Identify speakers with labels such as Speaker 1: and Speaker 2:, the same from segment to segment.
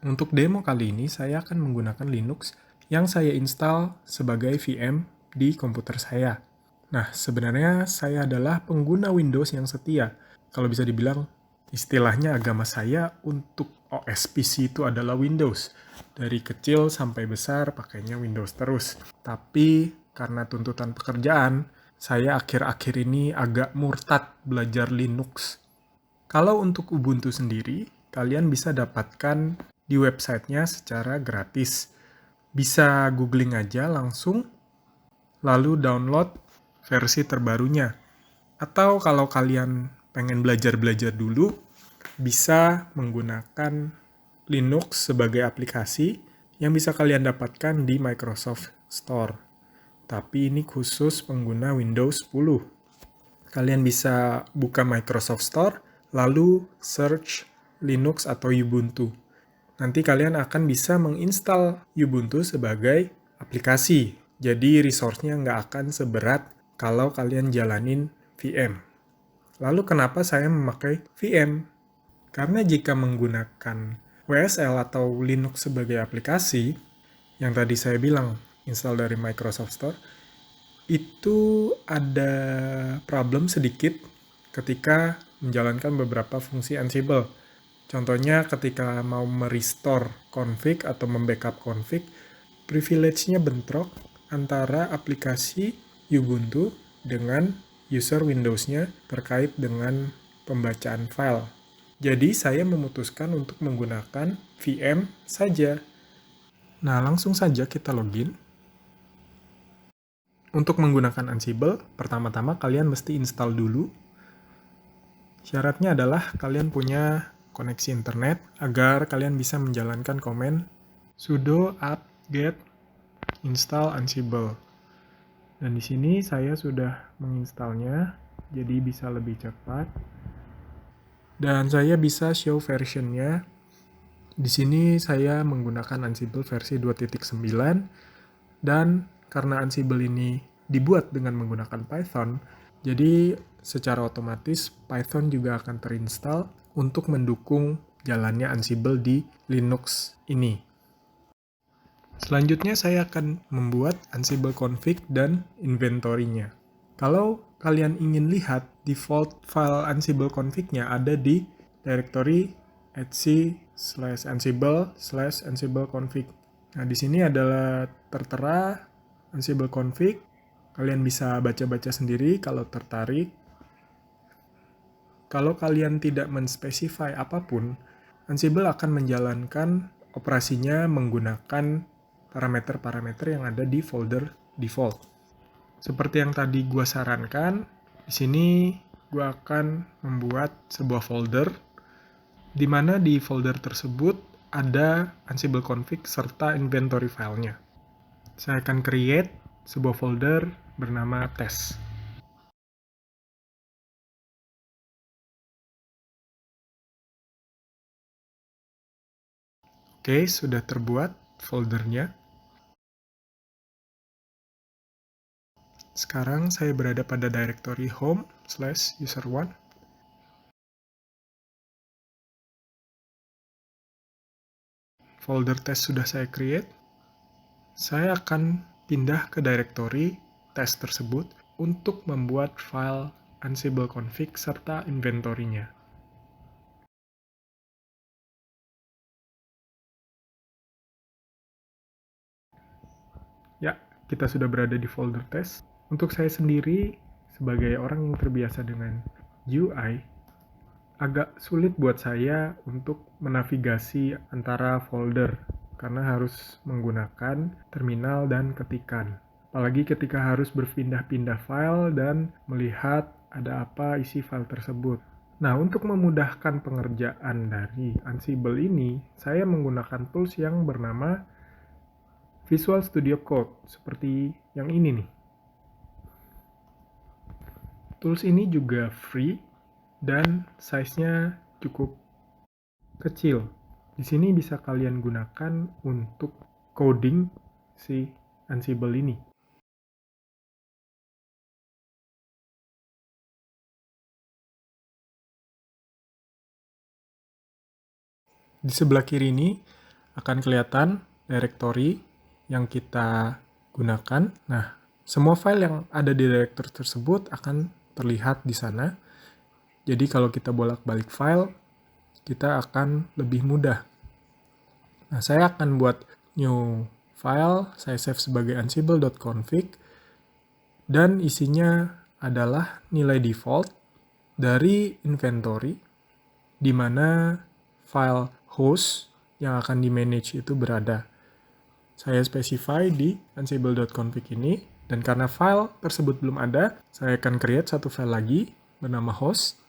Speaker 1: Untuk demo kali ini, saya akan menggunakan Linux yang saya install sebagai VM di komputer saya. Nah, sebenarnya saya adalah pengguna Windows yang setia. Kalau bisa dibilang, istilahnya agama saya untuk OS PC itu adalah Windows. Dari kecil sampai besar pakainya Windows terus. Tapi karena tuntutan pekerjaan, saya akhir-akhir ini agak murtad belajar Linux. Kalau untuk Ubuntu sendiri, kalian bisa dapatkan di websitenya secara gratis. Bisa googling aja langsung, lalu download versi terbarunya. Atau kalau kalian pengen belajar-belajar dulu, bisa menggunakan Linux sebagai aplikasi yang bisa kalian dapatkan di Microsoft Store. Tapi ini khusus pengguna Windows 10. Kalian bisa buka Microsoft Store, lalu search Linux atau Ubuntu. Nanti kalian akan bisa menginstal Ubuntu sebagai aplikasi. Jadi resource-nya nggak akan seberat kalau kalian jalanin VM. Lalu kenapa saya memakai VM? Karena jika menggunakan WSL atau Linux sebagai aplikasi, yang tadi saya bilang install dari Microsoft Store, itu ada problem sedikit ketika menjalankan beberapa fungsi Ansible. Contohnya ketika mau merestore config atau membackup config, privilege-nya bentrok antara aplikasi Ubuntu dengan user Windows-nya terkait dengan pembacaan file. Jadi saya memutuskan untuk menggunakan VM saja. Nah, langsung saja kita login. Untuk menggunakan Ansible, pertama-tama kalian mesti install dulu. Syaratnya adalah kalian punya koneksi internet agar kalian bisa menjalankan komen sudo apt-get install Ansible. Dan di sini saya sudah menginstalnya, jadi bisa lebih cepat. Dan saya bisa show versionnya. Di sini saya menggunakan Ansible versi 2.9, dan karena Ansible ini dibuat dengan menggunakan Python, jadi secara otomatis Python juga akan terinstall untuk mendukung jalannya Ansible di Linux ini. Selanjutnya saya akan membuat Ansible config dan inventory-nya. Kalau kalian ingin lihat default file Ansible config-nya ada di directory etc/ansible/ansible config. Nah, di sini adalah tertera Ansible config. Kalian bisa baca-baca sendiri kalau tertarik. Kalau kalian tidak menspesify apapun, Ansible akan menjalankan operasinya menggunakan parameter-parameter yang ada di folder default. Seperti yang tadi gue sarankan, di sini gue akan membuat sebuah folder, di mana di folder tersebut ada Ansible config serta inventory filenya. Saya akan create sebuah folder bernama test. Oke, sudah terbuat foldernya. Sekarang saya berada pada directory home/user1. Folder test sudah saya create. Saya akan pindah ke directory test tersebut untuk membuat file Ansible config serta inventory-nya. Ya, kita sudah berada di folder test. Untuk saya sendiri, sebagai orang yang terbiasa dengan UI, agak sulit buat saya untuk menavigasi antara folder karena harus menggunakan terminal dan ketikan. Apalagi ketika harus berpindah-pindah file dan melihat ada apa isi file tersebut. Nah, untuk memudahkan pengerjaan dari Ansible ini, saya menggunakan tools yang bernama Visual Studio Code, seperti yang ini nih. Tools ini juga free dan size-nya cukup kecil. Di sini bisa kalian gunakan untuk coding si Ansible ini. Di sebelah kiri ini akan kelihatan directory yang kita gunakan. Nah, semua file yang ada di directory tersebut akan terlihat di sana. Jadi kalau kita bolak-balik file, kita akan lebih mudah. Nah, saya akan buat new file, saya save sebagai ansible.config, dan isinya adalah nilai default dari inventory, di mana file host yang akan di-manage itu berada. Saya specify di ansible.config ini, dan karena file tersebut belum ada, saya akan create satu file lagi bernama host.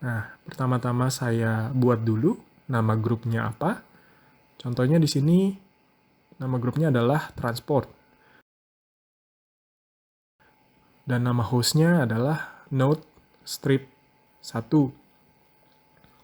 Speaker 1: Nah, pertama-tama saya buat dulu nama grupnya apa. Contohnya di sini nama grupnya adalah transport. Dan nama hostnya adalah node strip 1.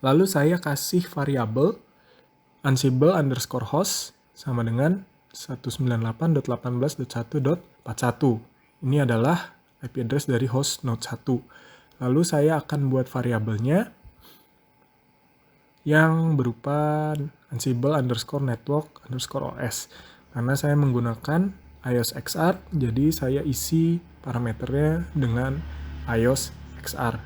Speaker 1: Lalu saya kasih variabel ansible underscore host sama dengan 198.18.1.41. Ini adalah IP address dari host node 1. Lalu saya akan buat variabelnya yang berupa ansible underscore network underscore OS. Karena saya menggunakan iOS XR, jadi saya isi parameternya dengan iOS XR.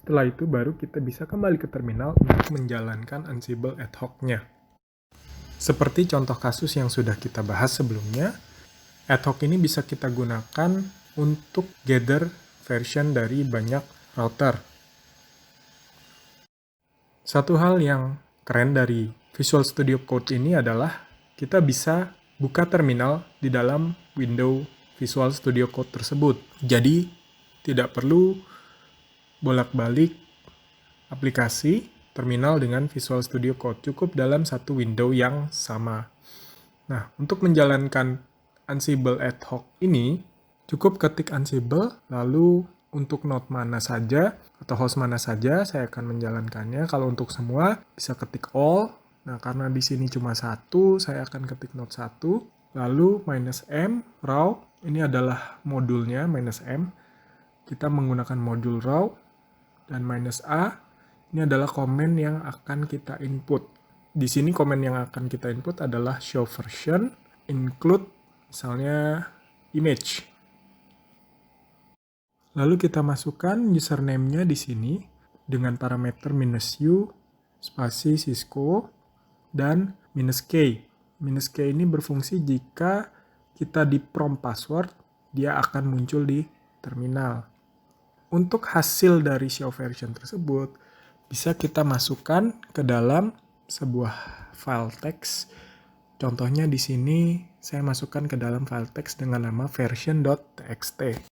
Speaker 1: Setelah itu baru kita bisa kembali ke terminal untuk menjalankan Ansible ad hoc-nya. Seperti contoh kasus yang sudah kita bahas sebelumnya, ad hoc ini bisa kita gunakan untuk gather version dari banyak router. Satu hal yang keren dari Visual Studio Code ini adalah kita bisa buka terminal di dalam window Visual Studio Code tersebut. Jadi, tidak perlu bolak-balik aplikasi terminal dengan Visual Studio Code. Cukup dalam satu window yang sama. Nah, untuk menjalankan Ansible ad hoc ini, cukup ketik Ansible, lalu untuk node mana saja atau host mana saja saya akan menjalankannya. Kalau untuk semua bisa ketik all. Nah, karena di sini cuma satu, saya akan ketik node 1. Lalu -m raw, ini adalah modulnya -m. Kita menggunakan modul raw, dan -a ini adalah komen yang akan kita input. Di sini komen yang akan kita input adalah show version, include misalnya image. Lalu kita masukkan username-nya di sini dengan parameter -u, spasi Cisco, dan -k. -k ini berfungsi jika kita di prompt password, dia akan muncul di terminal. Untuk hasil dari show version tersebut, bisa kita masukkan ke dalam sebuah file teks. Contohnya di sini saya masukkan ke dalam file teks dengan nama version.txt.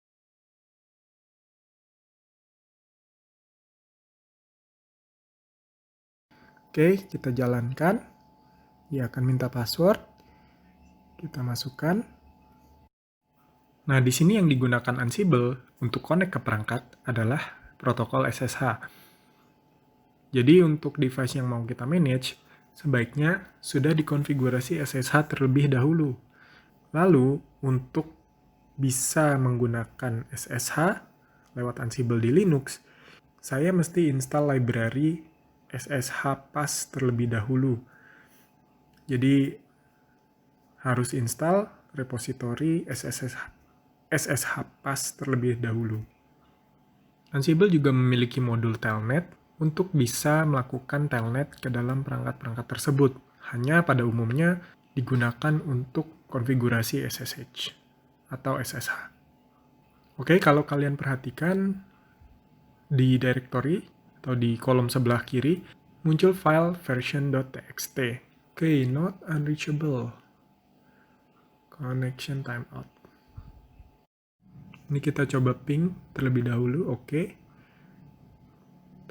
Speaker 1: Oke, kita jalankan. Dia akan minta password. Kita masukkan. Nah, di sini yang digunakan Ansible untuk connect ke perangkat adalah protokol SSH. Jadi untuk device yang mau kita manage, sebaiknya sudah dikonfigurasi SSH terlebih dahulu. Lalu, untuk bisa menggunakan SSH lewat Ansible di Linux, saya mesti install library SSH pass terlebih dahulu. Jadi, harus install repository SSH pass terlebih dahulu. Ansible juga memiliki modul telnet untuk bisa melakukan telnet ke dalam perangkat-perangkat tersebut. Hanya pada umumnya digunakan untuk konfigurasi SSH atau SSH. Oke, kalau kalian perhatikan di directory atau di kolom sebelah kiri muncul file version.txt. Oke, not unreachable. Connection timeout. Ini kita coba ping terlebih dahulu, oke.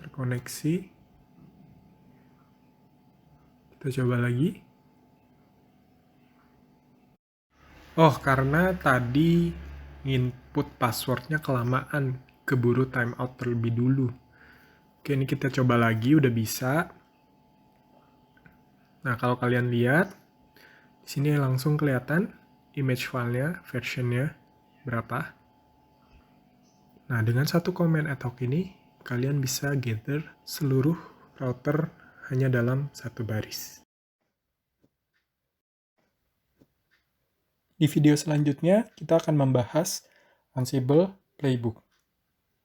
Speaker 1: Terkoneksi. Kita coba lagi. Oh, karena tadi input passwordnya kelamaan, keburu timeout terlebih dulu. Oke, ini kita coba lagi, udah bisa. Nah, kalau kalian lihat, di sini langsung kelihatan image filenya, versionnya berapa. Nah, dengan satu command ad hoc ini, kalian bisa gather seluruh router hanya dalam satu baris. Di video selanjutnya, kita akan membahas Ansible Playbook.